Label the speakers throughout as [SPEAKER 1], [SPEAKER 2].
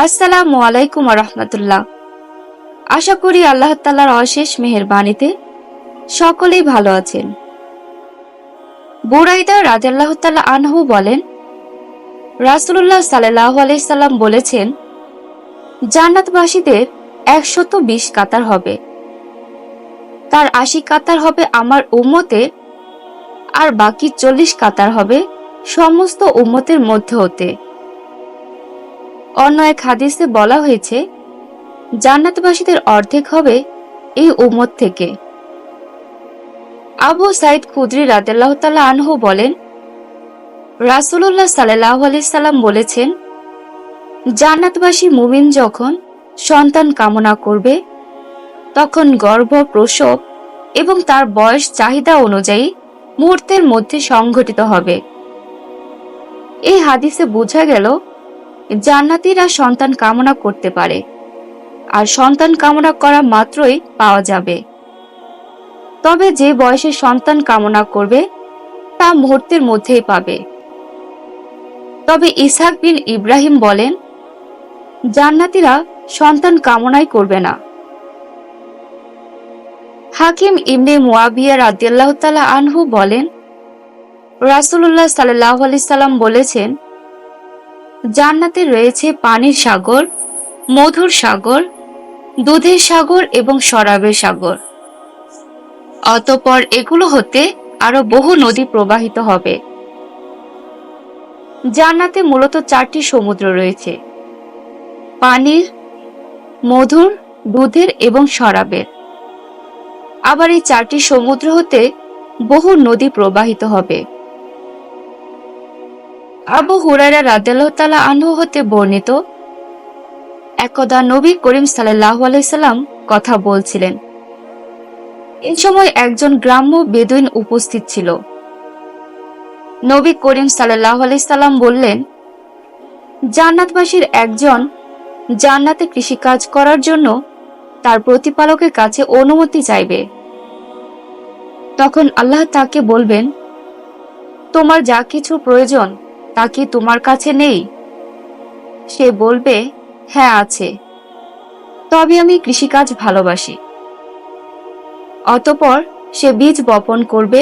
[SPEAKER 1] আসসালামু আলাইকুম রহমতুল্লাহ। আশা করি আল্লাহ তাআলার অশেষ মেহেরবানিতে সকলেই ভালো আছেন। বুরাইদা রাদিয়াল্লাহু তাআলা আনহু বলেন, রাসূলুল্লাহ সাল্লাল্লাহু আলাইহি সাল্লাম বলেছেন, জান্নাতবাসীদের 120 কাতার হবে, তার 80 কাতার হবে আমার উম্মতের, আর বাকি 40 কাতার হবে সমস্ত উম্মতের মধ্যে হতে। অন্য এক হাদিসে বলা হয়েছে, জান্নাতবাসীদের অর্ধেক হবে এই উম্মত থেকে। আবু সাইদ খুদরি রাদিয়াল্লাহু তাআলা আনহু বলেন, রাসূলুল্লাহ সাল্লাল্লাহু আলাইহি সাল্লাম বলেছেন, জান্নাতবাসী মুমিন যখন সন্তান কামনা করবে তখন গর্ভ, প্রসব এবং তার বয়স চাহিদা অনুযায়ী মুহূর্তের মধ্যে সংঘটিত হবে। এই হাদিসে বোঝা গেল জান্নাতীরা সন্তান কামনা করতে পারে, আর সন্তান কামনা করা মাত্রই পাওয়া যাবে। তবে যে বয়সে সন্তান কামনা করবে তা মুহূর্তের মধ্যেই পাবে। তবে ইসহাক বিন ইব্রাহিম বলেন, জান্নাতীরা সন্তান কামনাই করবে না। হাকিম ইবনে মুয়াবিয়া রাদিয়াল্লাহু তাআলা আনহু বলেন, রাসূলুল্লাহ সাল্লাল্লাহু আলাইহি সাল্লাম বলেছেন, জান্নাতে রয়েছে পানির সাগর, মধুর সাগর, দুধের সাগর এবং শরাবের সাগর। অতঃপর এগুলো হতে আরো বহু নদী প্রবাহিত হবে। জান্নাতে মূলত 4টি সমুদ্র রয়েছে, পানির, মধুর, দুধের এবং শরাবের। আবার এই 4টি সমুদ্র হতে বহু নদী প্রবাহিত হবে। আবু হুরায়রা রাদিয়াল্লাহু তাআলা আনহু হতে বর্ণিত, একদা নবী করিম সাল্লাল্লাহু আলাইহি সাল্লাম কথা বলছিলেন। এই সময় একজন গ্রাম্য বেদুইন উপস্থিত ছিল। নবী করিম সাল্লাল্লাহু আলাইহি সাল্লাম বললেন, জান্নাতবাসীর একজন জান্নাতে কৃষিকাজ করার জন্য তার প্রতিপালকের কাছে অনুমতি চাইবে। তখন আল্লাহ তাকে বলবেন, তোমার যা কিছু প্রয়োজন তা কি তোমার কাছে নেই? সে বলবে, হ্যাঁ আছে, তবে আমি কৃষিকাজ ভালোবাসি। অতঃপর সে বীজ বপন করবে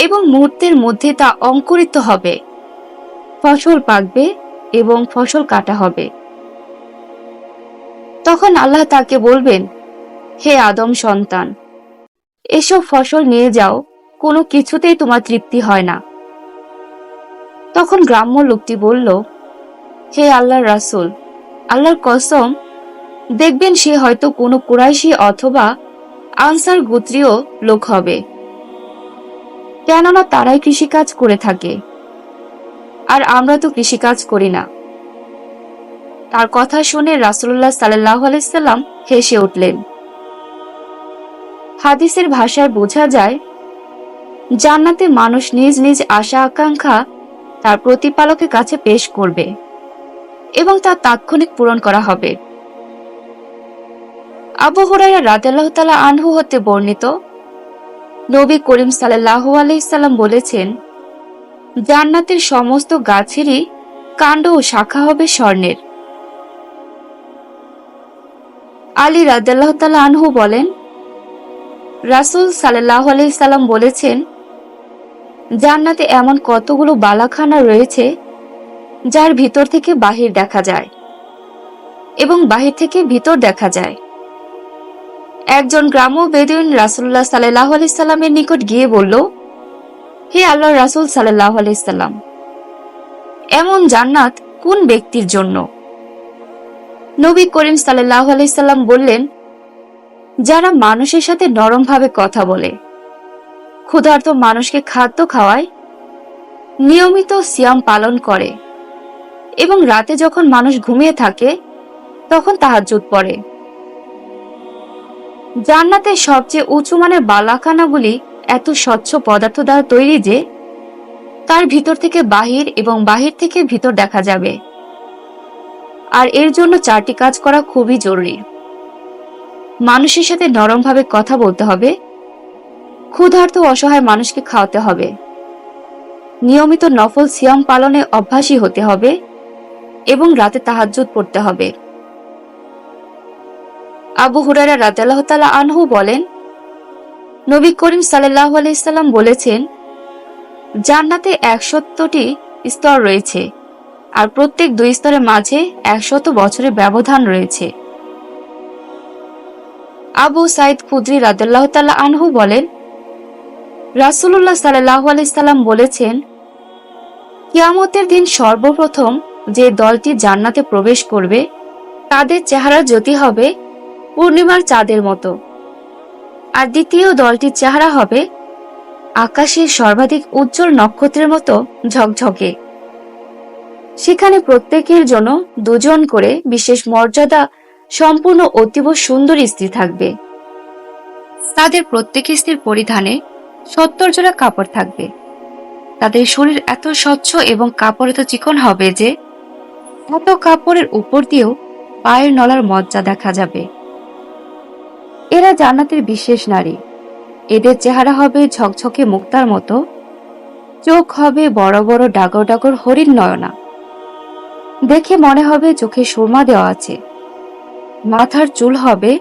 [SPEAKER 1] এবং মুহূর্তের মধ্যে তা অঙ্কুরিত হবে, ফসল পাকবে এবং ফসল কাটা হবে। তখন আল্লাহ তাকে বলবেন, হে আদম সন্তান, এসব ফসল নিয়ে যাও, কোনো কিছুতেই তোমার তৃপ্তি হয় না। তখন গ্রাম্য লোকটি বলল, হে আল্লাহর রাসূল, আল্লাহর কসম, দেখবেন সে হয়তো কোনো কুরাইশী অথবা আনসার গোত্রীয় লোক হবে, কেননা তারাই কৃষিকাজ করে থাকে, আর আমরা তো কৃষিকাজ করি না। তার কথা শুনে রাসূলুল্লাহ সাল্লাল্লাহু আলাইহি সাল্লাম হেসে উঠলেন। হাদিসের ভাষায় বোঝা যায়, জান্নাতে মানুষ নিজ নিজ আশা আকাঙ্ক্ষা তার প্রতিপালকের কাছে পেশ করবে এবং তা তাৎক্ষণিক পূরণ করা হবে। আবু হুরায়রা রাদিয়াল্লাহু তাআলা আনহু হতে বর্ণিত, নবী করিম সাল্লাল্লাহু আলাইহি সাল্লাম বলেছেন, জান্নাতের সমস্ত গাছেরই কাণ্ড ও শাখা হবে স্বর্ণের। আলী রাদিয়াল্লাহু তাআলা আনহু বলেন, রাসূল সাল্লাল্লাহু আলাইহি সাল্লাম বলেছেন, জান্নাতে এমন কতগুলো বালাখানা রয়েছে যার ভিতর থেকে বাহির দেখা যায় এবং বাহির থেকে ভিতর দেখা যায়। একজন গ্রাম্য বেদুইন রাসূলুল্লাহ সাল্লাল্লাহু আলাইহি সাল্লামের নিকট গিয়ে বলল, হে আল্লাহর রাসূল সাল্লাল্লাহু আলাইহি সাল্লাম, এমন জান্নাত কোন ব্যক্তির জন্য? নবী করিম সাল্লাল্লাহু আলাইহি সাল্লাম বললেন, যারা মানুষের সাথে নরমভাবে কথা বলে, ক্ষুধার্ত মানুষকে খাদ্য খাওয়ায়, নিয়মিত সিয়াম পালন করে এবং রাতে যখন মানুষ ঘুমিয়ে থাকে তখন তাহাজ্জুদ পড়ে। জান্নাতের সবচেয়ে উঁচু মানের বালাখানাগুলি এত স্বচ্ছ পদার্থ দ্বারা তৈরি যে তার ভিতর থেকে বাহির এবং বাহির থেকে ভিতর দেখা যাবে। আর এর জন্য 4টি কাজ করা খুবই জরুরি। মানুষের সাথে নরমভাবে কথা বলতে হবে, ক্ষুধার্ত অসহায় মানুষকে খাওয়াতে হবে, নিয়মিত নফল সিয়াম পালনে অভ্যাসী হতে হবে এবং রাতে তাহাজ্জুদ পড়তে হবে। আবু হুরায়রা রাদিয়াল্লাহু তাআলা আনহু বলেন, নবী করিম সাল্লাল্লাহু আলাইহি সাল্লাম বলেছেন, জান্নাতে 170টি স্তর রয়েছে, আর প্রত্যেক 2 স্তরের মাঝে 100 বছরের ব্যবধান রয়েছে। আবু সাইদ খুদরি রাদিয়াল্লাহু তাআলা আনহু বলেন, রাসূলুল্লাহ সাল্লাল্লাহু আলাইহি সাল্লাম বলেছেন, কিয়ামতের দিন সর্বপ্রথম যে দলটি জান্নাতে প্রবেশ করবে তাদের চেহারা জ্যোতি হবে পূর্ণিমার চাঁদের মতো, আর দ্বিতীয় দলটির চেহারা হবে আকাশের সর্বাধিক উজ্জ্বল নক্ষত্রের মতো ঝকঝকে। সেখানে প্রত্যেকের জন্য 2 জন করে বিশেষ মর্যাদা সম্পূর্ণ অতীব সুন্দরী স্ত্রী থাকবে। তাদের প্রত্যেক স্ত্রীর পরিধানে 70 জোড়া কাপড় থাকবে। তাদের শরীর এত স্বচ্ছ এবং কাপড় এত চিকন হবে যে এত কাপড়ের উপর দিয়েও পায়ের নলার মজ্জা দেখা যাবে। এরা জান্নাতের বিশেষ নারী। এদের চেহারা হবে ঝকঝকে মুক্তার মতো, চোখ হবে বড় বড় ডাগর ডাগর হরিণ নয়না, দেখে মনে হবে চোখে সুরমা দেওয়া আছে। মাথার চুল হবে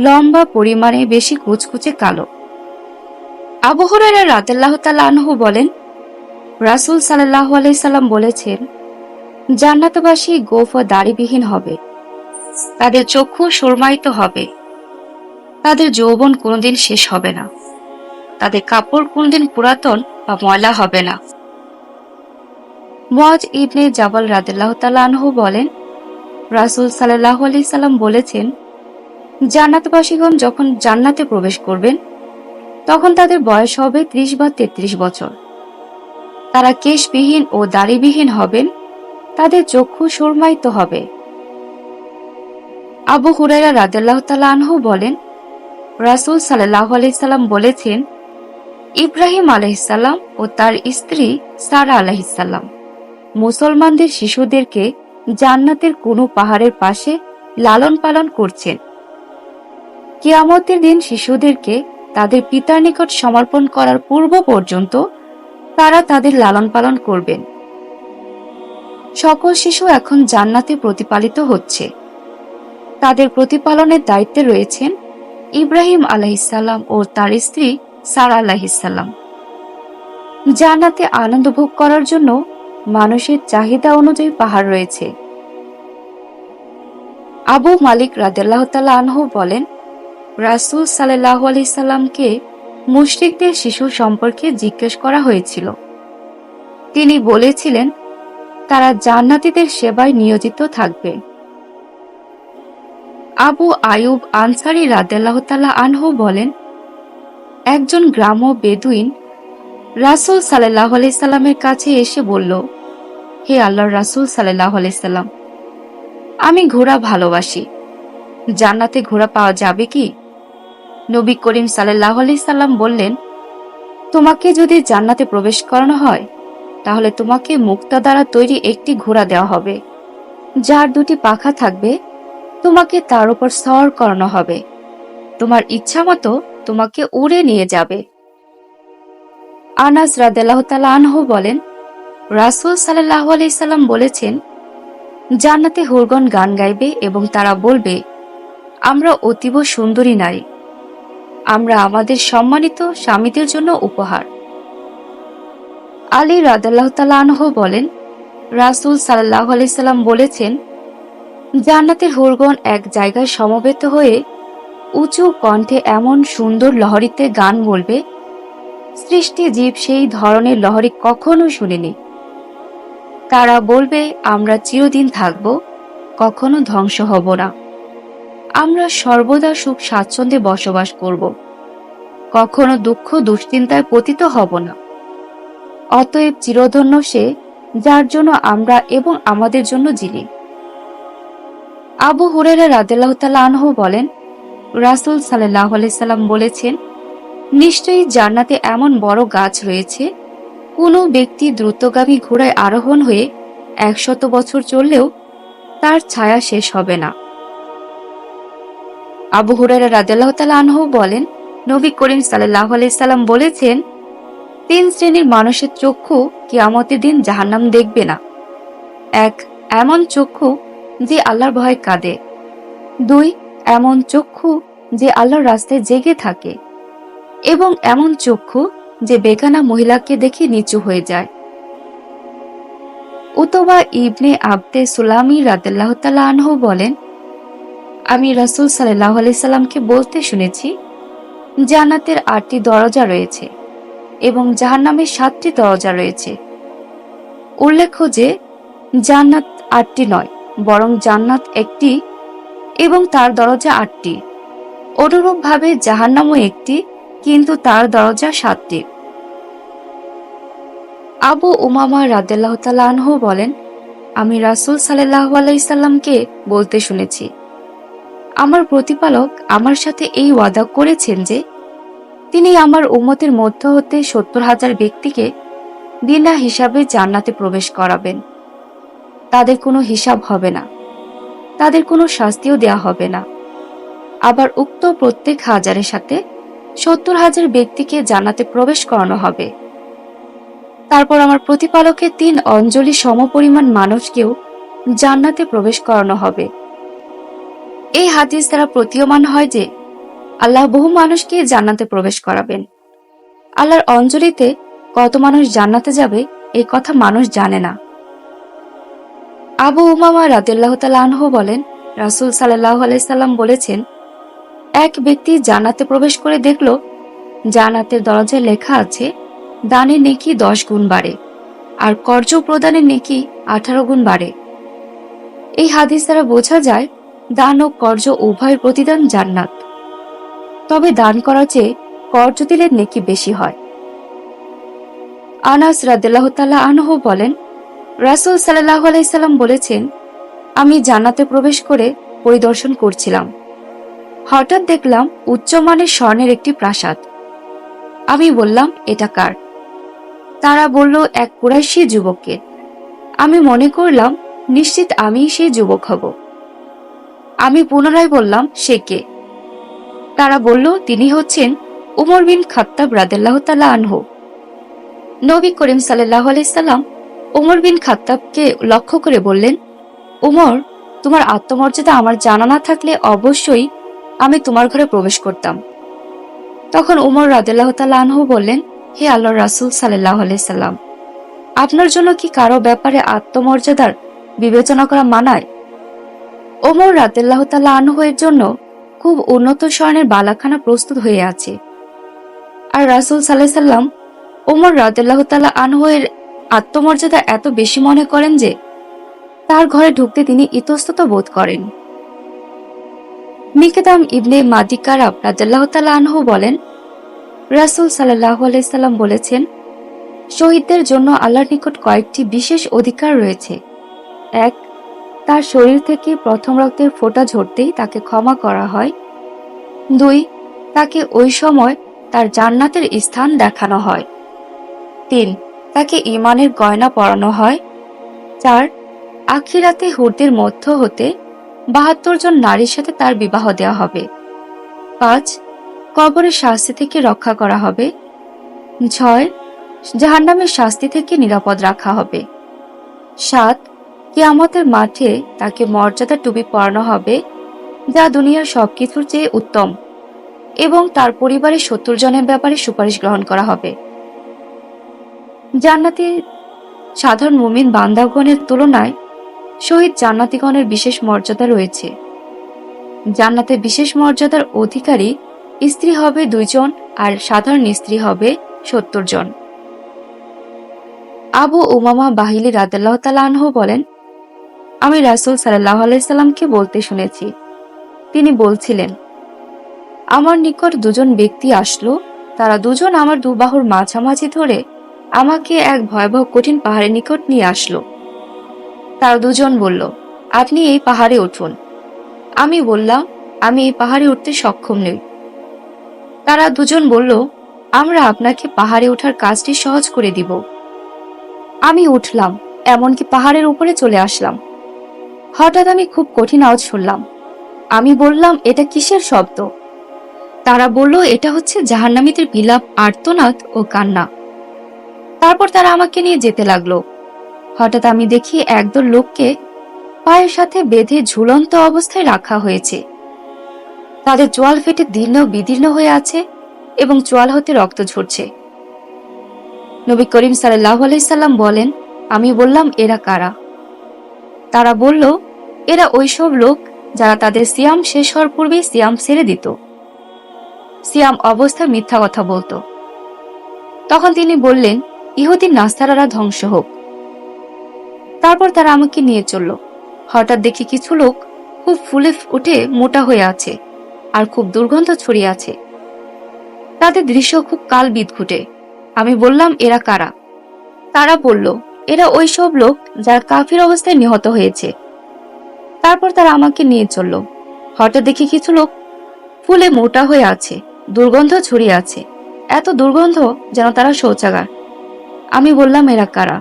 [SPEAKER 1] লম্বা পরিমাণে বেশি কুচকুচে কালো। আবু হুরায়রা রাদিয়াল্লাহু তাআলা আনহু বলেন, রাসূল সাল্লাল্লাহু আলাইহি সাল্লাম বলেছেন, জান্নাতবাসী গোঁফ ও দাড়িবিহীন হবে, তাদের চক্ষু সুরমায়িত হবে, তাদের যৌবন কোনোদিন শেষ হবে না, তাদের কাপড় কোনোদিন পুরাতন বা ময়লা হবে না। মুআয ইবনে জাবাল রাদিয়াল্লাহু তাআলা আনহু বলেন, রাসূল সাল্লাল্লাহু আলাইহি সাল্লাম বলেছেন, জান্নাতবাসীগণ যখন জান্নাতে প্রবেশ করবেন তখন তাদের বয়স হবে 30 বা 33 বছর। তারা কেশবিহীন ও দাড়িবিহীন হবেন, তাদের চক্ষু সুরমায়িত হবে। আবু হুরায়রা রাদিয়াল্লাহু তাআলা আনহু বলেন, রাসূল সাল্লাল্লাহু আলাইহি সাল্লাম বলেছেন, ইব্রাহিম আলাইহিস সালাম ও তার স্ত্রী সারা আলাইহিস সালাম মুসলমানদের শিশুদেরকে জান্নাতের কোনো পাহাড়ের পাশে লালন পালন করছেন। কিয়ামতের দিন শিশুদেরকে তাদের পিতার নিকট সমর্পণ করার পূর্ব পর্যন্ত তারা তাদের লালন পালন করবেন। সকল শিশু এখন জান্নাতে প্রতিপালিত হচ্ছে। তাদের প্রতিপালনের দায়িত্বে রয়েছেন ইব্রাহিম আলাইহিস সালাম ও তার স্ত্রী সারা আলাইহিস সালাম। জান্নাতে আনন্দ ভোগ করার জন্য মানুষের চাহিদা অনুযায়ী পাহাড় রয়েছে। আবু মালিক রাদিয়াল্লাহু তাআলা আনহু বলেন, রাসূল সাল্লাল্লাহু আলাইহি সাল্লামকে মুশরিকদের শিশু সম্পর্কে জিজ্ঞেস করা হয়েছিল। তিনি বলেছিলেন, তারা জান্নাতীদের সেবায় নিয়োজিত থাকবে। আবু আয়ুব আনসারী রাদিয়াল্লাহু তাআলা আনহু বলেন, একজন গ্রাম্য বেদুইন রাসূল সাল্লাল্লাহু আলাইহি সাল্লামের কাছে এসে বলল, হে আল্লাহর রাসূল সাল্লাল্লাহু আলাইহি সাল্লাম, আমি ঘোড়া ভালোবাসি, জান্নাতে ঘোড়া পাওয়া যাবে কি? নবী করিম সাল্লাল্লাহু আলাইহি সাল্লাম বললেন, তোমাকে যদি জান্নাতে প্রবেশ করানো হয় তাহলে তোমাকে মুক্তা দ্বারা তৈরি একটি ঘোড়া দেওয়া হবে, যার 2টি পাখা থাকবে। তোমাকে তার উপর সওয়ার করানো হবে, তোমার ইচ্ছা মতো তোমাকে উড়ে নিয়ে যাবে। আনাস রাদিয়াল্লাহু তাআলা আনহু বলেন, রাসূল সাল্লাল্লাহু আলাইহি সাল্লাম বলেছেন, জান্নাতে হুরগণ গান গাইবে এবং তারা বলবে, আমরা অতীব সুন্দরী নারী, আমরা আমাদের সম্মানিত স্বামীদের জন্য উপহার। আলী রাদিয়াল্লাহু তাআলা আনহু বলেন, রাসূল সাল্লাল্লাহু আলাইহি সাল্লাম বলেছেন, জান্নাতের হুরগণ এক জায়গায় সমবেত হয়ে উঁচু কণ্ঠে এমন সুন্দর লহরীতে গান বলবে, সৃষ্টি জীব সেই ধরনের লহরী কখনো শুনেনি। তারা বলবে, আমরা চিরদিন থাকব, কখনো ধ্বংস হব না, আমরা সর্বদা সুখ স্বাচ্ছন্দ্যে বসবাস করব, কখনো দুঃখ দুশ্চিন্তায় পতিত হব না। অতএব চিরধন্য সে, যার জন্য আমরা এবং আমাদের জন্য যিনি। আবু হুরায়রা রাদিয়াল্লাহু তাআলা আনহু বলেন, রাসূল সাল্লাল্লাহু আলাইহি সাল্লাম বলেছেন, নিশ্চয়ই জান্নাতে এমন বড় গাছ রয়েছে, কোনো ব্যক্তি দ্রুতগামী ঘোড়ায় আরোহণ হয়ে 100 বছর চললেও তার ছায়া শেষ হবে না। আবু হুরায়রা রাদিয়াল্লাহু তাআলা আনহু বলেন, নবী করিম সাল্লাল্লাহু আলাইহি সাল্লাম বলেছেন, 3 শ্রেণীর মানুষের চক্ষু কিয়ামতের দিন জাহান্নাম দেখবে না। 1, এমন চক্ষু যে আল্লাহর ভয়ে কাঁদে। 2, এমন চক্ষু যে আল্লাহর রাস্তায় জেগে থাকে। এবং এমন চক্ষু যে বেগানা মহিলাকে দেখে নিচু হয়ে যায়। উতবা ইবনে আবদে সুলামি রাদিয়াল্লাহু তাআলা আনহু বলেন, আমি রাসূল সাল্লাল্লাহু আলাইহি সাল্লামকে বলতে শুনেছি, জান্নাতের 8টি দরজা রয়েছে এবং জাহান্নামের 7টি দরজা রয়েছে। উল্লেখ্য যে জান্নাত 8টি নয়, বরং জান্নাত একটি এবং তার দরজা 8টি। অনুরূপভাবে জাহান্নামও একটি, কিন্তু তার দরজা 7টি। আবু উমামা রাদিয়াল্লাহু তাআলা আনহু বলেন, আমি রাসূল সাল্লাল্লাহু আলাইহি সাল্লামকে বলতে শুনেছি, আমার প্রতিপালক আমার সাথে এই ওয়াদা করেছেন যে তিনি আমার উম্মতের মধ্য হতে 70,000 ব্যক্তিকে বিনা হিসাবে জান্নাতে প্রবেশ করাবেন। তাদের কোনো হিসাব হবে না, তাদের কোনো শাস্তিও দেয়া হবে না। আবার উক্ত প্রত্যেক হাজারের সাথে 70,000 ব্যক্তিকে জান্নাতে প্রবেশ করানো হবে। তারপর আমার প্রতিপালকের 3 অঞ্জলি সমপরিমাণ মানুষকেও জান্নাতে প্রবেশ করানো হবে। এই হাদিস দ্বারা প্রতীয়মান হয় যে আল্লাহ বহু মানুষকে জান্নাতে প্রবেশ করাবেন। আল্লাহর অঞ্জলিতে কত মানুষ জান্নাতে যাবে এই কথা মানুষ জানে না। আবু উমামা রাদিয়াল্লাহু তাআলা আনহু বলেন, রাসূল সাল্লাল্লাহু আলাইহি সাল্লাম বলেছেন, এক ব্যক্তি জান্নাতে প্রবেশ করে দেখল জান্নাতের দরজায় লেখা আছে দানের নেকি 10 গুণ বাড়ে আর কর্জ প্রদানের নেকি 18 গুণ বাড়ে। এই হাদিস দ্বারা বোঝা যায় দান ও কর্জ উভয়ের প্রতিদান জান্নাত। তবে দান করার চেয়ে কর্জ দিলে নেকি বেশি হয়। আনাস রাদিয়াল্লাহু তাআলা আনহু বলেন, রাসূল সাল্লাল্লাহু আলাইহি সাল্লাম বলেছেন, আমি জান্নাতে প্রবেশ করে পরিদর্শন করছিলাম। হঠাৎ দেখলাম উচ্চমানের স্বর্ণের একটি প্রাসাদ। আমি বললাম, এটা কার? তারা বলল, এক কুরাইশী যুবককে। আমি মনে করলাম নিশ্চিত আমিই সেই যুবক হব। আমি পুনরায় বললাম, সে কে? তারা বলল, তিনি হচ্ছেন উমর বিন খাত্তাব রাদিয়াল্লাহু তাআলা আনহু। নবী করিম সাল্লাল্লাহু আলাইহি সাল্লাম উমর বিন খাত্তাবকে লক্ষ্য করে বললেন, উমর, তোমার আত্মমর্যাদা আমার জানা না থাকলে অবশ্যই আমি তোমার ঘরে প্রবেশ করতাম। তখন উমর রাদিয়াল্লাহু তাআলা আনহু বললেন, হে আল্লাহর রাসূল সাল্লাল্লাহু আলাইহি সাল্লাম, আপনার জন্য কি কারো ব্যাপারে আত্মমর্যাদার বিবেচনা করা মানায়? ওমর রাদিয়াল্লাহু তাআলা আনহু এর জন্য খুব উন্নত স্বর্ণের বালাখানা প্রস্তুত হয়ে আছে। আর রাসূল সাল্লাল্লাহু আলাইহি সাল্লাম ওমর রাদিয়াল্লাহু তাআলা আনহু এর আত্মমর্যাদা এত বেশি মনে করেন যে তার ঘরে ঢুকতে তিনি ইতস্তত বোধ করেন। মিকদাম ইবনে মাদি কারাব রাদিয়াল্লাহু তাআলা আনহু বলেন, রাসূল সাল্লাল্লাহু আলাইহি সাল্লাম বলেছেন, শহীদদের জন্য আল্লাহর নিকট কয়েকটি বিশেষ অধিকার রয়েছে। 1, তার শরীর থেকে প্রথম রক্তের ফোঁটা ঝরতেই তাকে ক্ষমা করা হয়। 2, তাকে ওই সময় তার জান্নাতের স্থান দেখানো হয়। 3, তাকে ঈমানের গয়না পরানো হয়। 4, আখিরাতে হুরদের মধ্য হতে 72 জন নারীর সাথে তার বিবাহ দেওয়া হবে। 5, কবরের শাস্তি থেকে রক্ষা করা হবে। 6, জাহান্নামের শাস্তি থেকে নিরাপদ রাখা হবে। 7, কিয়ামতের মাঠে তাকে মর্যাদা টুপি পরানো হবে যা দুনিয়ার সবকিছুর চেয়ে উত্তম, এবং তার পরিবারের 70 জনের ব্যাপারে সুপারিশ গ্রহণ করা হবে। জান্নাতে সাধারণ মুমিন বান্দাগণের তুলনায় শহীদ জান্নাতীগণের বিশেষ মর্যাদা রয়েছে। জান্নাতে বিশেষ মর্যাদার অধিকারী স্ত্রী হবে 2 জন আর সাধারণ স্ত্রী হবে 70 জন। আবু উমামা বাহিলি রাদিয়াল্লাহু তাআলা আনহু বলেন, আমি রাসূল সাল্লাল্লাহু আলাইহি সাল্লামকে বলতে শুনেছি, তিনি বলছিলেন, আমার নিকট 2 জন ব্যক্তি আসলো। তারা 2 জন আমার 2 বাহুর মাঝামাঝি ধরে আমাকে এক ভয়াবহ কঠিন পাহাড়ের নিকট নিয়ে আসলো। তারা 2 জন বলল, আপনি এই পাহাড়ে উঠুন। আমি বললাম, আমি এই পাহাড়ে উঠতে সক্ষম নই। তারা 2 জন বলল, আমরা আপনাকে পাহাড়ে ওঠার কাজটি সহজ করে দিব। আমি উঠলাম, এমনকি পাহাড়ের উপরে চলে আসলাম। হঠাৎ আমি খুব কঠিন আওয়াজ শুনলাম। আমি বললাম, এটা কিসের শব্দ? তারা বলল, এটা হচ্ছে জাহান্নামীদের বিলাপ, আর্তনাদ ও কান্না। তারপর তারা আমাকে নিয়ে যেতে লাগলো। হঠাৎ আমি দেখি একদল লোককে পায়ের সাথে বেঁধে ঝুলন্ত অবস্থায় রাখা হয়েছে। তাদের চোয়াল ফেটে দীর্ণ বিদীর্ণ হয়ে আছে এবং চোয়াল হতে রক্ত ঝরছে। নবী করিম সাল্লাল্লাহু আলাইহি সাল্লাম বলেন, আমি বললাম, এরা কারা? তারা বলল, এরা ওইসব লোক যারা তাদের সিয়াম শেষ হওয়ার পূর্বেই সিয়াম ছেড়ে দিত, সিয়াম অবস্থায় মিথ্যা কথা বলতো। তখন তিনি বললেন, ইহুদি নাস্তারারা ধ্বংস হোক। তারপর তারা আমাকে নিয়ে চলল। হঠাৎ দেখি কিছু লোক খুব ফুলে উঠে মোটা হয়ে আছে আর খুব দুর্গন্ধ ছড়িয়ে আছে। তাদের দৃশ্য খুব কাল বিদঘুটে। আমি বললাম, এরা কারা? তারা বলল, এরা ওই সব লোক যারা কাফির অবস্থায় নিহত হয়েছে। তারপর তারা আমাকে নিয়ে চলল। হঠাৎ দেখি কিছু লোক ফুলে মোটা হয়ে আছে, দুর্গন্ধ ছড়িয়ে আছে, এত দুর্গন্ধ যেন তারা শৌচাগার। আমি বললাম, এরা কারা?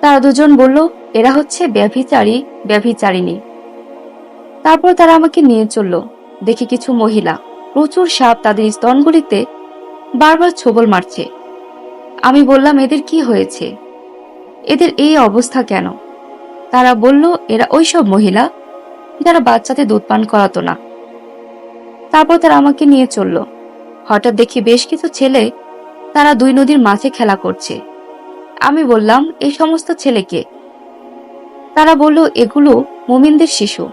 [SPEAKER 1] তারা দুজন বলল, এরা হচ্ছে ব্যভিচারী, ব্যভিচারিণী। তারপর তারা আমাকে নিয়ে চলল। দেখি কিছু মহিলা, প্রচুর সাপ তাদের স্তনগুলিতে বারবার ছোবল মারছে। আমি বললাম, এদের কি হয়েছে? এদের এই অবস্থা কেন? তারা বলল, এরা ওইসব মহিলা যারা বাচ্চাদের দুধ পান করাতো না। তারপর তারা আমাকে নিয়ে চলল। হঠাৎ দেখি বেশ কিছু ছেলে, তারা দুই নদীর মাঝে খেলা করছে। আমি বললাম, এই সমস্ত ছেলেকে? তারা বলল, এগুলো মুমিনদের শিশু।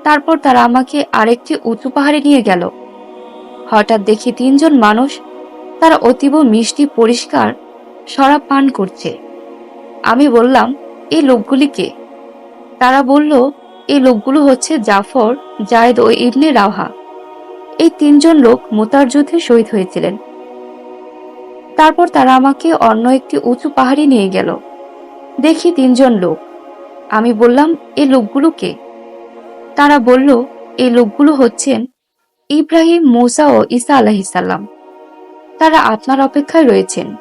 [SPEAKER 1] তারপর তারা আমাকে আরেকটি উঁচু পাহাড়ে নিয়ে গেল। হঠাৎ দেখি তিনজন মানুষ, তারা অতীব মিষ্টি পরিষ্কার শরাব পান করছে। আমি বললাম, এই লোকগুলিকে? তারা বলল, এই লোকগুলো হচ্ছে জাফর, জায়েদ ও ইবনে রাওহা। এই তিনজন লোক মুতার যুদ্ধে শহীদ হয়েছিলেন। তারপর তারা আমাকে অন্য একটি উঁচু পাহাড়ে নিয়ে গেল। দেখি তিনজন লোক। আমি বললাম, এই লোকগুলোকে? তারা বলল, এই লোকগুলো হচ্ছেন ইব্রাহিম, মূসা ও ঈসা আলাইহিস সালাম। তারা আপনার অপেক্ষায় রয়েছেন।